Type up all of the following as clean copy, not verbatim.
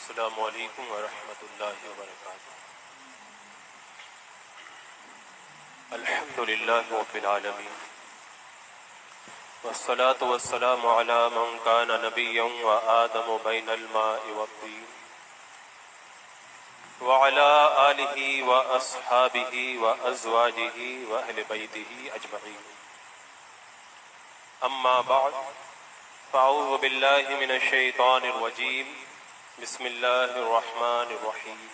السلام علیکم ورحمۃ اللہ وبرکاتہ۔ الحمد للہ رب العالمین والصلاة والسلام علی من کان نبیا وآدم بین الماء والطین وعلی آلہ واصحابہ وازواجہ واہل بیتہ اجمعین، اما بعد فاعوذ باللہ من الشیطان الرجیم، بسم اللہ الرحمن الرحیم۔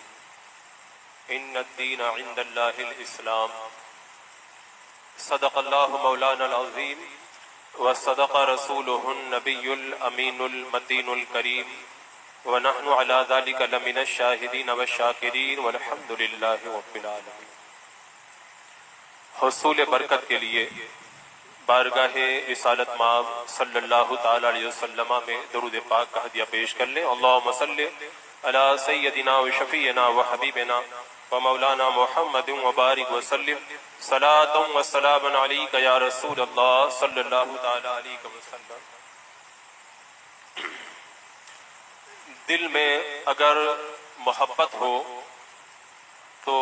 ان الدین عند اللہ الاسلام، صدق اللہ مولانا العظیم وصدق رسولہ النبی الامین المتین الکریم، ونحن علی ذلک لمن الشاہدین والشاکرین والحمد للہ رب العالمین۔ حصول برکت کے لیے بارگاہ رسالت مآب صلی اللہ تعالی علیہ وسلم میں درود پاک کا ہدیہ پیش کر لیں۔ اللہم صلی علی سیدنا و شفیعنا و حبیبنا و مولانا محمد وبارک وسلم، صلاۃ و سلام علیک یا رسول اللہ صلی اللہ تعالی علیہ وسلم۔ دل میں اگر محبت ہو تو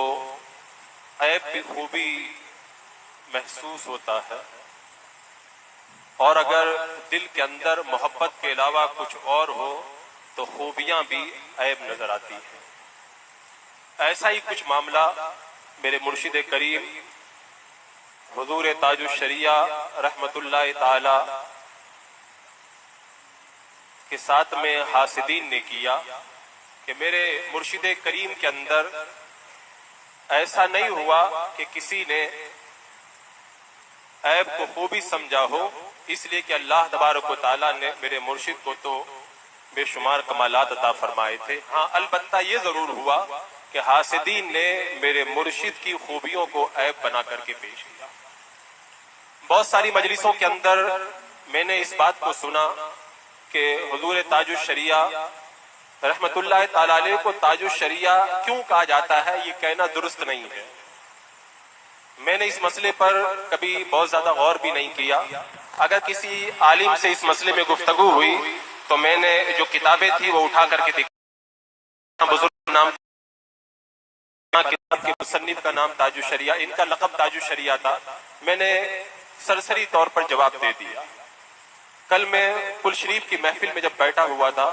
عیب کی خوبی محسوس ہوتا ہے، اور اگر دل کے اندر محبت کے علاوہ کچھ اور ہو تو خوبیاں بھی عیب نظر آتی ہیں۔ ایسا ہی کچھ معاملہ میرے مرشد کریم حضور تاج الشریعہ رحمت اللہ تعالی کے ساتھ میں حاسدین نے کیا کہ میرے مرشد کریم کے اندر ایسا نہیں ہوا کہ کسی نے عیب کو خوبی سمجھا ہو، اس لیے کہ اللہ تبارک و تعالیٰ نے میرے مرشد کو تو بے شمار کمالات عطا فرمائے تھے۔ ہاں البتہ یہ ضرور ہوا کہ حاسدین نے میرے مرشد کی خوبیوں کو عیب بنا کر کے پیش کیا۔ بہت ساری مجلسوں کے اندر میں نے اس بات کو سنا کہ حضور تاج الشریعہ رحمت اللہ تعالی علیہ کو تاج الشریعہ کیوں کہا جاتا ہے، یہ کہنا درست نہیں ہے۔ میں نے اس مسئلے پر کبھی بہت زیادہ غور بھی نہیں کیا۔ اگر کسی عالم سے اس مسئلے میں گفتگو ہوئی تو میں نے جو کتابیں تھی وہ اٹھا کر کے دکھا، بزرگ نام کتاب کے مصنف کا نام تاج الشریعہ، ان کا لقب تاج الشریعہ تھا۔ میں نے سرسری طور پر جواب دے دیا۔ کل میں کل شریف کی محفل میں جب بیٹھا ہوا تھا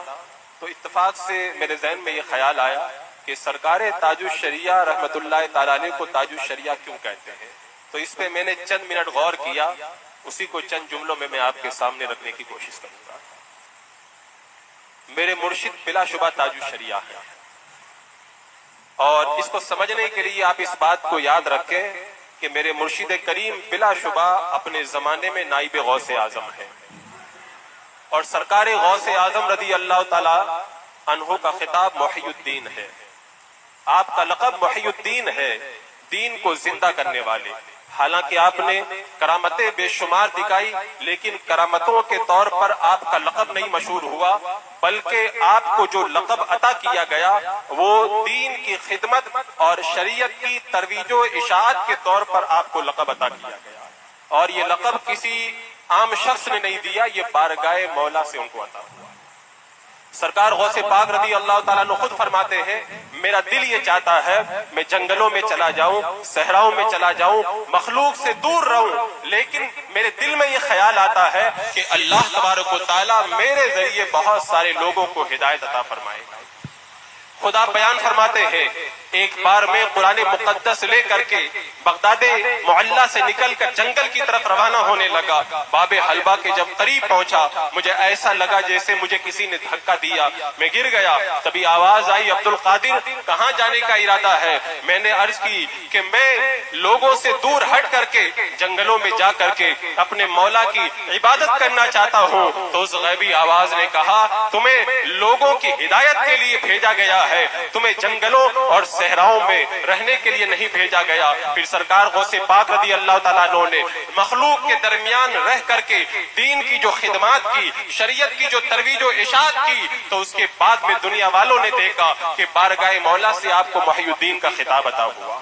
تو اتفاق سے میرے ذہن میں یہ خیال آیا کہ سرکار تاج الشریعہ رحمت اللہ تعالی علیہ کو تاج الشریعہ کیوں کہتے ہیں، تو اس پہ میں نے چند منٹ غور کیا، اسی کو چند جملوں میں آپ کے سامنے رکھنے کی کوشش کروں گا۔ میرے مرشد بلا شبہ تاج الشریعہ ہے، اور اس کو سمجھنے کے لیے آپ اس بات کو یاد رکھیں کہ میرے مرشد کریم بلا شبہ اپنے زمانے میں نائب غوث اعظم ہے، اور سرکار غوث اعظم رضی اللہ تعالی عنہ کا خطاب محی الدین ہے۔ آپ کا لقب محی الدین ہے، دین کو زندہ کرنے والے۔ حالانکہ آپ نے کرامتیں بے شمار دکھائی، لیکن کرامتوں کے طور پر آپ کا لقب نہیں مشہور ہوا، بلکہ آپ کو جو لقب عطا کیا گیا وہ دین کی خدمت اور شریعت کی ترویج و اشاعت کے طور پر آپ کو لقب عطا کیا گیا، اور یہ لقب کسی عام شخص نے نہیں دیا، یہ بارگاہ مولا سے ان کو عطا ہوا۔ سرکار غوث پاک رضی اللہ تعالیٰ عنہ خود فرماتے ہیں، میرا دل یہ چاہتا ہے میں جنگلوں میں چلا جاؤں، صحراؤں میں چلا جاؤں، مخلوق سے دور رہوں، لیکن میرے دل میں یہ خیال آتا ہے کہ اللہ تبارک و تعالیٰ میرے ذریعے بہت سارے لوگوں کو ہدایت عطا فرمائے گا۔ خدا بیان فرماتے ہیں، ایک بار میں قرآن مقدس لے کر کے بغداد معلیٰ سے نکل کر جنگل کی طرف روانہ ہونے لگا۔ باب حلبہ کے جب قریب پہنچا مجھے ایسا لگا جیسے مجھے کسی نے دھکا دیا، میں گر گیا۔ تبھی آواز آئی، عبد القادر کہاں جانے کا ارادہ ہے؟ میں نے عرض کی کہ میں لوگوں سے دور ہٹ کر کے جنگلوں میں جا کر کے اپنے مولا کی عبادت کرنا چاہتا ہوں۔ تو اس غیبی آواز نے کہا، تمہیں لوگوں کی ہدایت کے لیے بھیجا گیا ہے، تمہیں جنگلوں اور صحراؤں میں رہنے کے لیے نہیں بھیجا گیا۔ پھر سرکار غوث پاک رضی اللہ تعالیٰ عنہ نے مخلوق کے درمیان رہ کر کے دین کی جو خدمات کی، شریعت کی جو ترویج و اشاعت کی، تو اس کے بعد میں دنیا والوں نے دیکھا کہ بارگاہ مولا سے آپ کو محی الدین کا خطاب عطا ہوا۔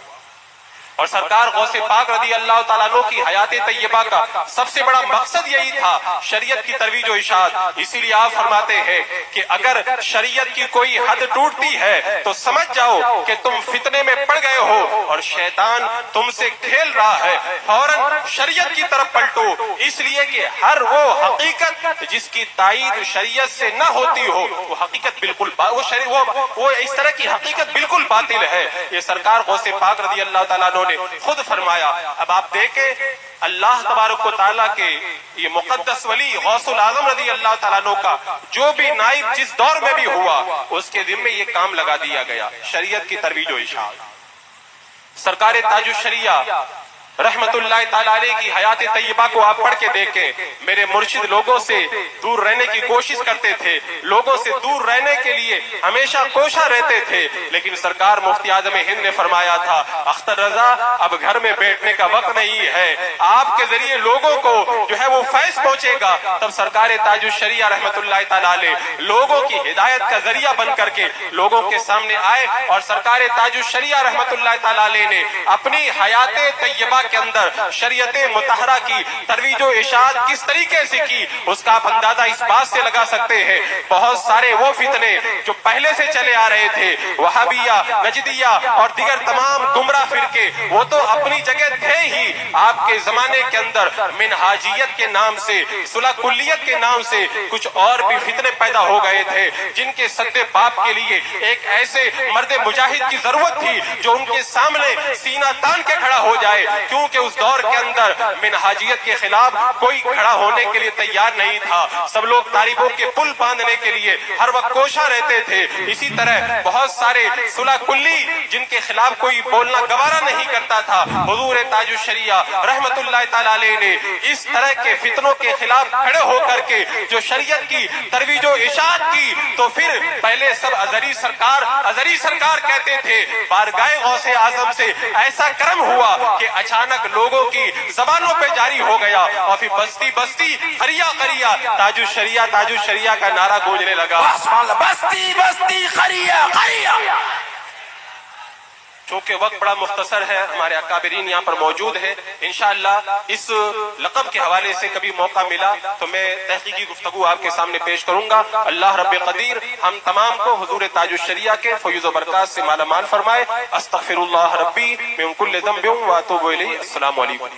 اور سرکار غوث پاک رضی اللہ تعالیٰ عنہ کی حیات طیبہ کا سب سے بڑا مقصد یہی تھا شریعت کی ترویج و اشاعت. اسی لیے آپ فرماتے ہیں کہ اگر شریعت کی کوئی حد ٹوٹتی ہے تو سمجھ جاؤ کہ تم فتنے میں پڑ گئے ہو اور شیطان تم سے کھیل رہا ہے. فوراً شریعت کی طرف پلٹو، اس لیے کہ ہر وہ حقیقت جس کی تائید شریعت سے نہ ہوتی ہو وہ حقیقت بالکل وہ اس طرح کی حقیقت بالکل باطل ہے. یہ سرکار غوث پاک رضی اللہ تعالیٰ عنہ نے خود فرمایا. اب آپ دیکھیں اللہ تبارک و تعالیٰ کے یہ مقدس ولی غوث العظم رضی اللہ تعالیٰ عنہ کا جو بھی نائب جس دور میں بھی ہوا اس کے ذمے یہ کام لگا دیا گیا شریعت کی ترویج و اشاعت. سرکار تاج الشریعہ رحمت اللہ تعالیٰ علیہ کی حیات طیبہ کو آپ پڑھ کے دیکھیں. میرے مرشد لوگوں سے دور رہنے کی کوشش کرتے تھے، لوگوں سے دور رہنے کے لیے ہمیشہ کوشاں رہتے تھے، لیکن سرکار مفتی اعظم ہند نے فرمایا تھا اختر رضا اب گھر میں بیٹھنے کا وقت نہیں ہے، آپ کے ذریعے لوگوں کو جو ہے وہ فیض پہنچے گا. تب سرکار تاج الشریعہ رحمت اللہ تعالیٰ علیہ لوگوں کی ہدایت کا ذریعہ بن کر کے لوگوں کے سامنے آئے اور سرکار تاج الشریعہ رحمت اللہ تعالیٰ علیہ نے اپنی حیات طیبہ کے اندر شریعت مطہرہ کی ترویج و اشاعت کس طریقے سے کی اس کا آپ اندازہ اس بات سے لگا سکتے ہیں. بہت سارے وہ فتنے جو پہلے سے چلے آ رہے تھے، وہابیہ، نجدیہ اور دیگر تمام گمراہ فرقے، وہ تو اپنی جگہ تھے ہی. آپ کے زمانے کے اندر منہاجیت کے نام سے، صلح کلیت کے نام سے کچھ اور بھی فتنے پیدا ہو گئے تھے جن کے سد پاپ کے لیے ایک ایسے مرد مجاہد کی ضرورت تھی جو ان کے سامنے سینہ تان کے کھڑا ہو جائے، کیونکہ اس دور کے اندر منہاجیت کے خلاف کوئی کھڑا ہونے کے لیے تیار نہیں تھا. سب لوگ طالبوں کے پل باندھنے کے لیے ہر وقت کوشاں رہتے تھے. اسی طرح بہت سارے صلح کلی جن کے خلاف کوئی بولنا گوارا نہیں کرتا تھا. حضور تاج الشریعہ رحمت اللہ تعالیٰ علیہ نے اس طرح کے فتنوں کے خلاف کھڑے ہو کر کے جو شریعت کی ترویج و اشاعت کی، تو پھر پہلے سب ازری سرکار کہتے تھے. بارگاہ غوث اعظم سے ایسا کرم ہوا کہ اچانک لوگوں کی زبانوں پہ جاری ہو گیا اور پھر بستی بستی قریہ قریہ تاج الشریعہ کا نعرہ گونجنے لگا. بستی بستی قریہ قریہ. چونکہ وقت بڑا مختصر ہے، ہمارے اکابرین یہاں پر موجود ہیں، انشاءاللہ اس لقب کے حوالے سے کبھی موقع ملا تو میں تحقیقی گفتگو آپ کے سامنے پیش کروں گا. اللہ رب قدیر ہم تمام کو حضور تاج الشریعہ کے فیض و برکات سے مالا مال فرمائے. استغفر اللہ ربی من کل ذنب واتوب الیہ. السلام علیکم.